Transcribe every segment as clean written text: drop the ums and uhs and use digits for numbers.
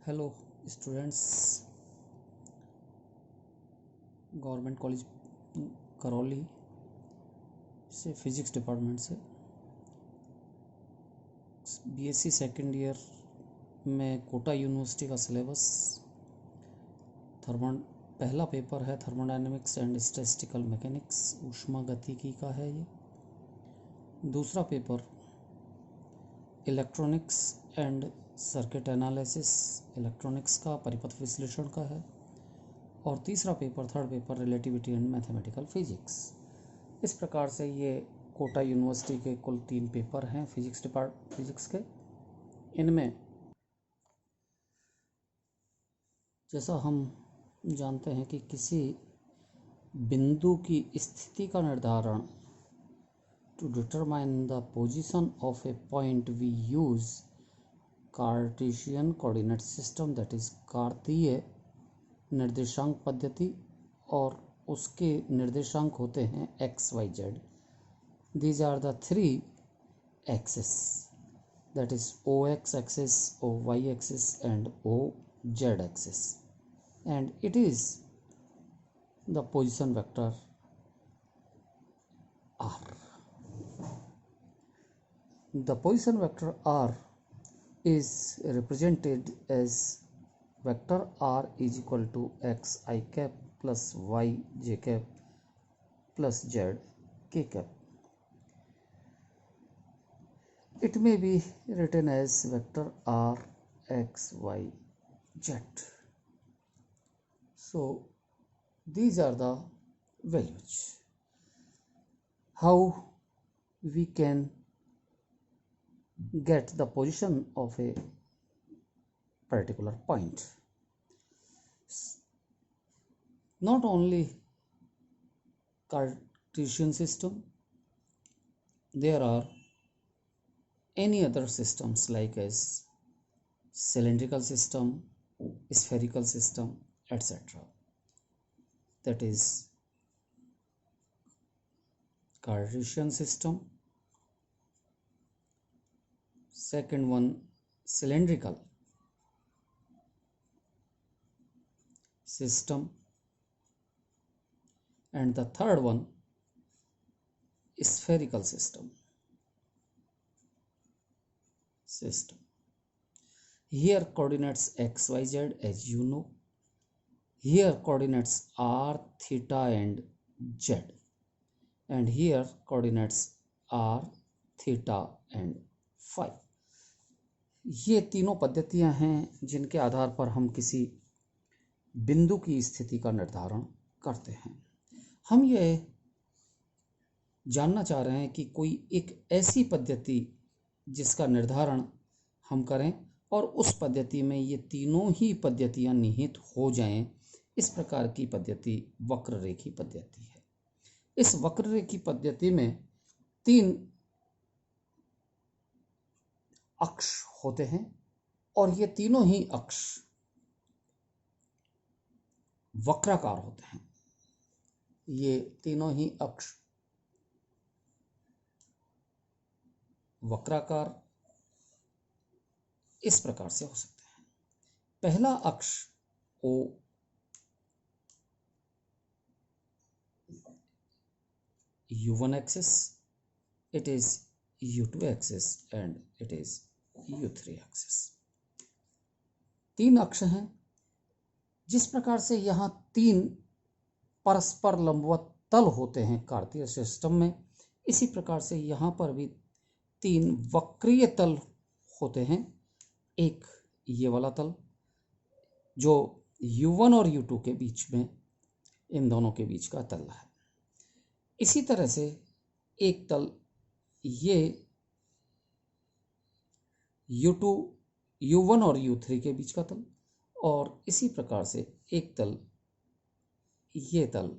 Hello students, government college Karauli से physics department से BSc second year में कोटा यूनिवर्सिटी का सिलेबस पहला पेपर है थर्मोडायनेमिक्स एंड स्टैटिस्टिकल मैकेनिक्स, ऊष्मागतिकी का है ये। दूसरा paper electronics and circuit analysis, electronics का परिपथ विश्लेषण का है। और तीसरा paper, third paper, relativity and mathematical physics. इस प्रकार से ये कोटा यूनिवर्सिटी के कुल 3 पेपर हैं फिजिक्स के। इनमें जैसा हम जानते हैं कि किसी बिंदु की स्थिति का निर्धारण, to determine the position of a point we use Cartesian coordinate system, that is कार्तीय निर्देशांक पद्धति, और उसके निर्देशांक होते हैं X Y Z. These are the 3 axis, that is O X axis, O Y axis and O Z axis, and it is the position vector R. The position vector R is represented as vector R is equal to x I cap plus y j cap plus z k cap. It may be written as vector R x y z. So these are the values. How we can get the position of a particular point? Not only Cartesian system, there are any other systems like as cylindrical system, spherical system, etc. That is Cartesian system. Second one, cylindrical system, and the third one, spherical system. Here coordinates x y z, as you know. Here coordinates r, theta and z, and here coordinates r, theta and phi. ये तीनों पद्धतियां हैं जिनके आधार पर हम किसी बिंदु की स्थिति का निर्धारण करते हैं। हम ये जानना चाह रहे हैं कि कोई एक ऐसी पद्धति जिसका निर्धारण हम करें और उस पद्धति में ये तीनों ही पद्धतियां निहित हो जाएं। इस प्रकार की पद्धति वक्ररेखी पद्धति है। इस वक्ररेखी पद्धति में 3 अक्ष होते हैं और ये तीनों ही अक्ष वक्राकार होते हैं। ये तीनों ही अक्ष वक्राकार इस प्रकार से हो सकते हैं। पहला अक्ष O U1 axis, it is U2 axis and it is U3 axis. 3 अक्ष हैं। जिस प्रकार से यहाँ 3 परस्पर लंबवत तल होते हैं कार्तीय सिस्टम में, इसी प्रकार से यहाँ पर भी 3 वक्रीय तल होते हैं। एक ये वाला तल जो U1 और U2 के बीच में, इन दोनों के बीच का तल है। इसी तरह से एक तल ये U1 और U3 के बीच का तल, और इसी प्रकार से एक तल ये तल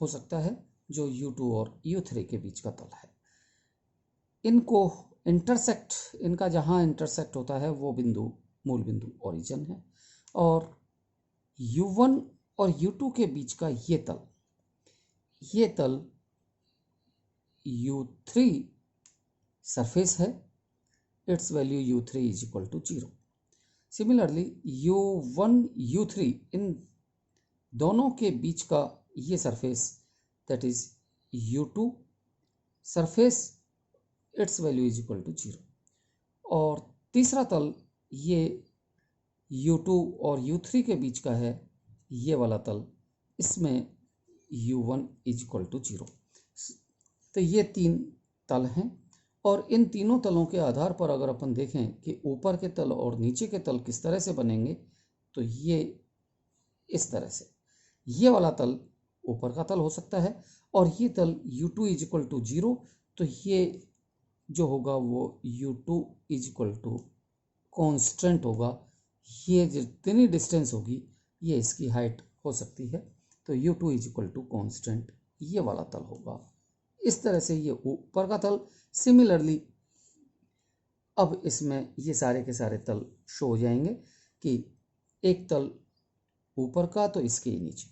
हो सकता है जो U2 और U3 के बीच का तल है। इनको इंटरसेक्ट, इनका जहाँ इंटरसेक्ट होता है वो बिंदु मूल बिंदु ओरिजिन है, और U1 और U2 के बीच का ये तल U3 सरफेस है। Its value U3 is equal to 0। Similarly u1 u3 इन दोनों के बीच का ये surface that is u2 surface its value is equal to 0, और तीसरा तल ये u2 और u3 के बीच का है, ये वाला तल, इसमें u1 इज इक्वल टू 0। तो ये तीन तल हैं, और इन तीनों तलों के आधार पर अगर अपन देखें कि ऊपर के तल और नीचे के तल किस तरह से बनेंगे, तो ये इस तरह से, ये वाला तल ऊपर का तल हो सकता है, और ये तल u2 इज इक्वल टू 0, तो ये जो होगा वो u2 is equal to constant होगा। ये जितनी डिस्टेंस होगी ये इसकी हाइट हो सकती है, तो u2 is equal to constant ये वाला तल होगा। इस तरह से ये ऊपर का तल। सिमिलरली अब इसमें ये सारे के सारे तल शो हो जाएंगे कि एक तल ऊपर का तो इसके ही नीचे।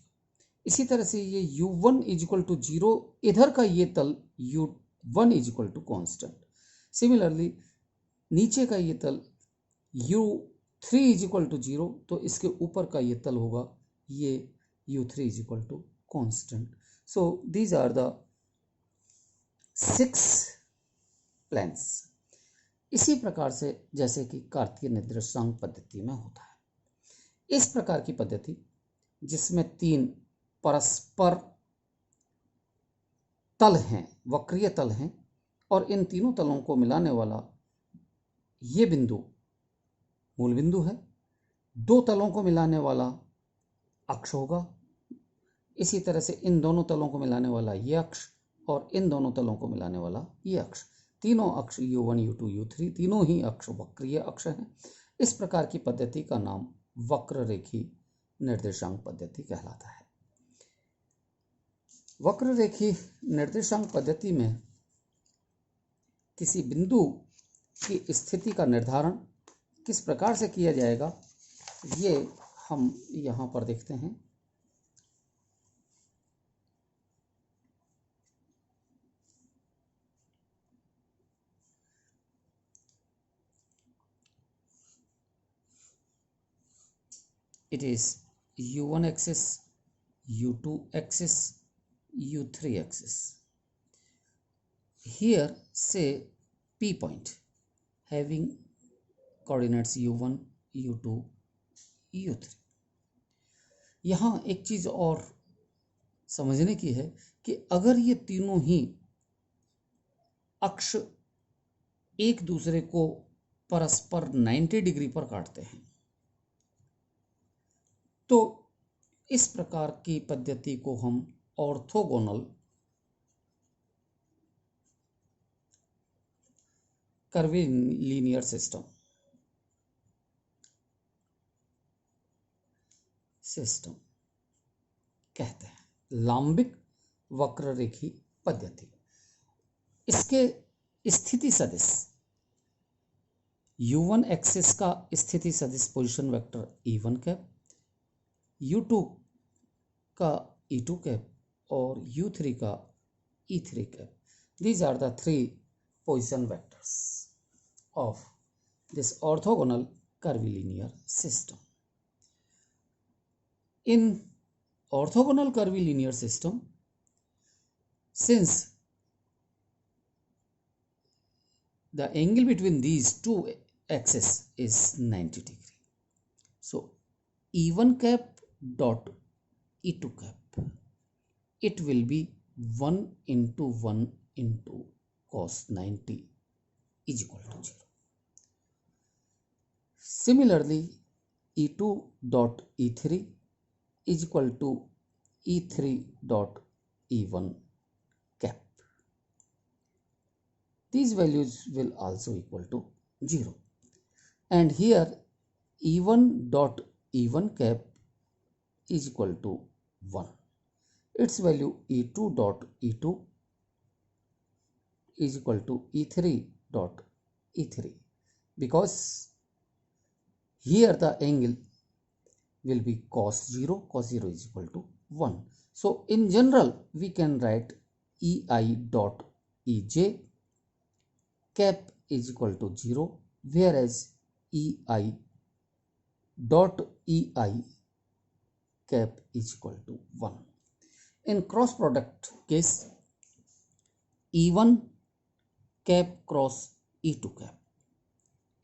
इसी तरह से ये u1 इज इक्वल टू 0, इधर का ये तल u1 is equal to constant. Similarly नीचे का ये तल u3 इज इक्वल टू 0, तो इसके ऊपर का ये तल होगा ये u3 is equal to constant. So these are the 6 planes. इसी प्रकार से जैसे कि कार्तीय निर्देशांक पद्धति में होता है। इस प्रकार की पद्धति जिसमें 3 परस्पर तल हैं, वक्रीय तल हैं, और इन तीनों तलों को मिलाने वाला ये बिंदु मूल बिंदु है, 2 तलों को मिलाने वाला अक्ष होगा, इसी तरह से इन दोनों तलों को मिलाने वाला ये अक्ष, और इन दोनों तलों को मिलाने वाला ये अक्ष। तीनों अक्ष u1 u2 u3 तीनों ही अक्ष वक्रीय अक्ष हैं। इस प्रकार की पद्धति का नाम वक्र रेखी निर्देशांक पद्धति कहलाता है। वक्र रेखी निर्देशांक पद्धति में किसी बिंदु की स्थिति का निर्धारण किस प्रकार से किया जाएगा, ये हम यहाँ पर देखते हैं। It is u1 axis, u2 axis, u3 axis. Here say P point having coordinates u1, u2, u3. यहाँ एक चीज़ और समझने की है कि अगर ये तीनों ही अक्ष एक दूसरे को परस्पर 90 डिग्री पर काटते हैं, तो इस प्रकार की पद्धति को हम ऑर्थोगोनल कर्वीलिनियर सिस्टम कहते हैं, लांबिक वक्ररेखी पद्धति। इसके स्थिति सदिश u1 एक्सिस का स्थिति सदिश position vector e1 cap, u2 का e2 कैप और u3 का e3 cap. These are the 3 position vectors of this orthogonal curvilinear system. In orthogonal curvilinear system, since the angle between these two axes is 90 degree, so e1 cap dot e2 cap, it will be 1 into 1 into cos 90 is equal to 0. Similarly, e2 dot e3 is equal to e3 dot e1 cap. These values will also equal to 0. And here e1 dot e1 cap is equal to 1. Its value e2 dot e2 is equal to e3 dot e3, because here the angle will be cos 0 is equal to 1. So in general we can write ei dot ej cap is equal to 0, whereas ei dot ei cap is equal to 1. In cross product case, E1 cap cross E2 cap,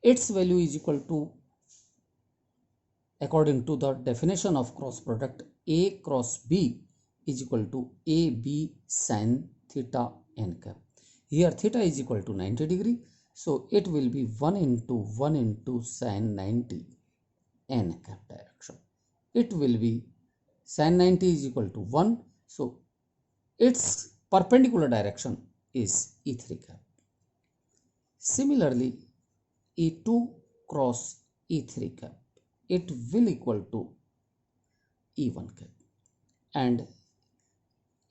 its value is equal to, according to the definition of cross product, A cross B is equal to AB sin theta n cap. Here theta is equal to 90 degree, so it will be 1 into sin 90 n cap direction. It will be sin 90 is equal to 1, so its perpendicular direction is E3 cap. Similarly, E2 cross E3 cap, it will equal to E1 cap, and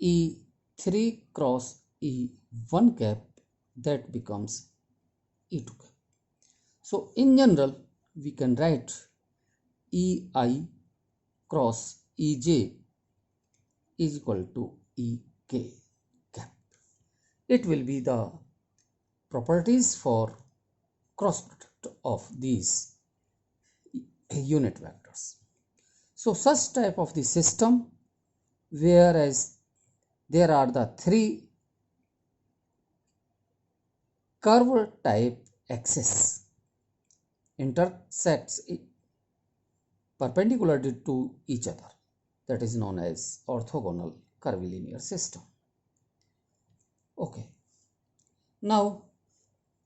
E3 cross E1 cap, that becomes E2 cap. So in general, we can write EI cross EJ is equal to EK cap. It will be the properties for cross product of these unit vectors. So such type of the system, whereas there are the three curve type axes intersects perpendicular to each other, that is known as orthogonal curvilinear system. Okay, now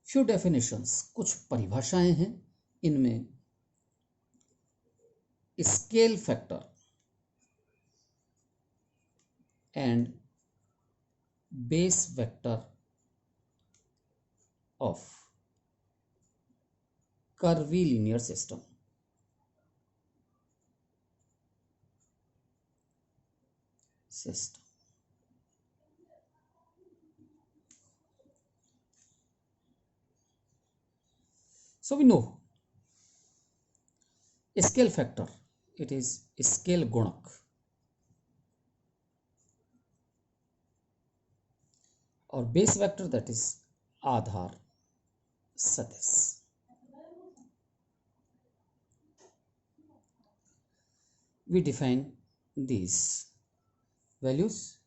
few definitions, कुछ परिभाषाएं हैं, इनमें scale factor and base vector of curvilinear system. So we know scale factor, it is scale gunak, or base vector, that is Aadhar Satish. We define these values.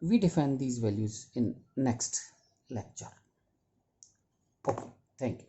We define these values in next lecture. Okay, thank you.